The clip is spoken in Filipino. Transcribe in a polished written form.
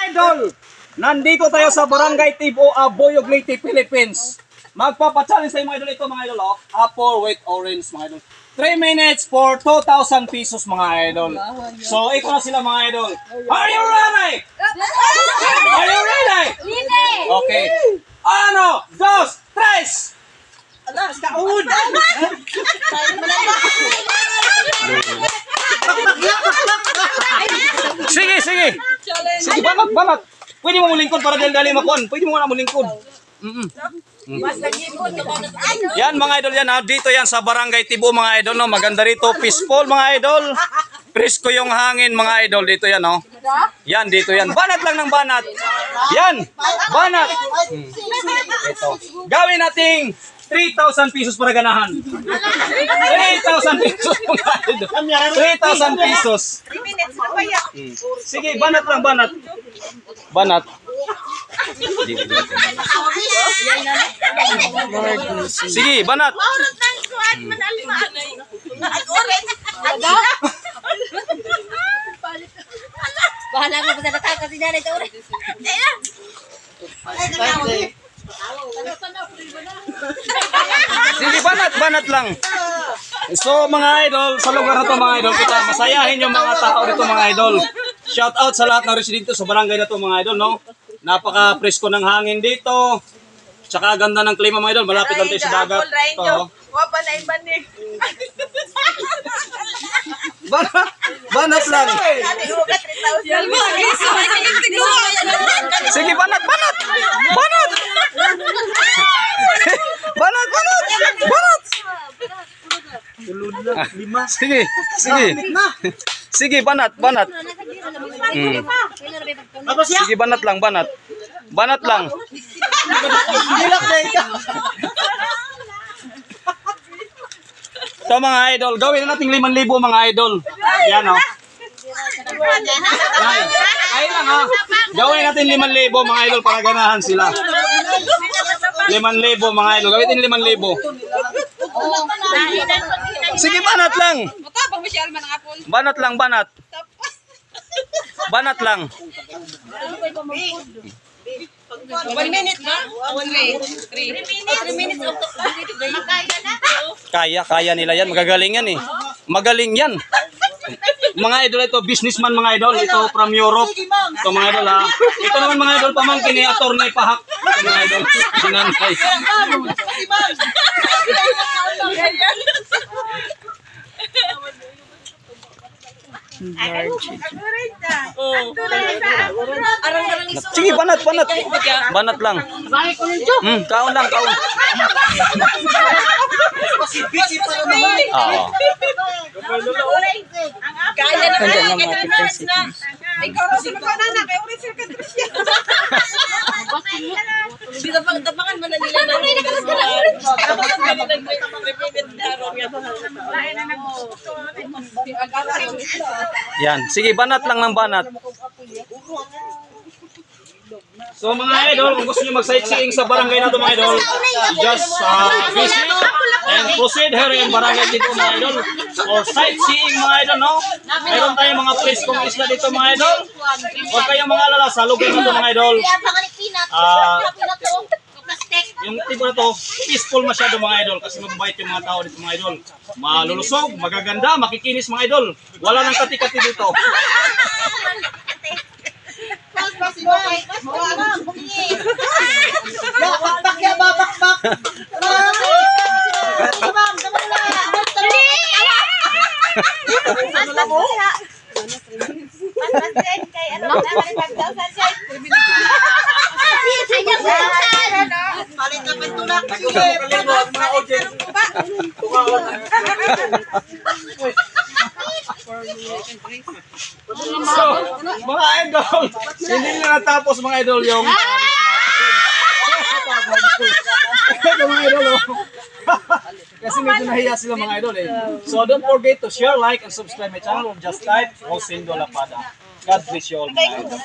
idol, nandito tayo sa Barangay Tibo, Boyog Leyte, Philippines. Magpapa-challenge sa mga idol ito mga idol, apple with orange mga idol. 3 minutes for 2,000 pesos mga idol. So, ito na sila mga idol. Are you ready? Are you ready? Okay. Ano, dos, tres. Alas, kaun. Sige, sige. Sige, banat. Pwede mo mulingkod para dali makon. Pwede mo nga mulingkod. Yan mga idol yan ha. Dito yan sa Barangay Tibo mga idol no. Maganda rito, peaceful mga idol. Presko yung hangin mga idol dito yan no. Yan dito yan. Banat lang ng banat. Yan. Banat. Ito. Gawin nating 3,000 pesos para ganahan. 3,000 pesos mga idol. 3,000 pesos. Sige, banat lang, banat. Banat. Sige, banat. Bahala mo sa data kasi dyan ito. Sige, banat lang. So mga idol, sa lugar na to mga idol, kita masayahin yung mga tao dito mga idol. Shout out sa lahat ng residente sa barangay na to mga idol, no? Napaka-presko ng hangin dito. Tsaka ganda ng klima mga idol, malapit lang tayo sa dagat. Ito. Banat lang. Sige, banat. Banat. Sige. Sige, banat. Sige, banat lang. Banat lang. Ito mga idol, gawin na natin 5,000 mga idol. Yan o. Ay lang ha. Gawin natin 5,000 mga idol para ganahan sila. 5,000 mga idol. Gawin natin 5,000. Sige, banat lang. Banat lang. Banat lang. 1 minute na? 1 minute. 3 minutes. Kaya nila yan. Magagaling yan eh. Magaling yan. Mga idol ito, businessman mga idol. Ito from Europe. Ito mga idol ha. Ito naman mga idol, pamangkin ni Attorney Pahak. Ito mga idol. Sinanay. Sige, banat. Banat lang. Kaon lang. Oo. Kaya naman na. Ikaw rin sila ka na. Kaya ulit sila ka siya. Dapangan man na nila na. Yan. Sige, banat lang ng banat. So mga idol, kung gusto nyo mag-sightseeing sa barangay na ito mga idol, just visit and proceed here in Barangay Tibo mga idol. Or sightseeing mga idol, no? Meron tayong mga place kung isla dito mga idol. Huwag kayong mga alala sa lugar na ito mga idol. Yung tipo na to, peaceful masyado mga idol kasi mababait yung mga tao dito mga idol. Malulusog, magaganda, makikinis mga idol. Wala nang kati-kati dito. So, mga idol, hindi na natapos mga idol yung mga idol kasi medyo nahiya sila mga idol eh. So don't forget to share, like, and subscribe my channel. Just type Rosindo Lapada. God bless you all mga idol.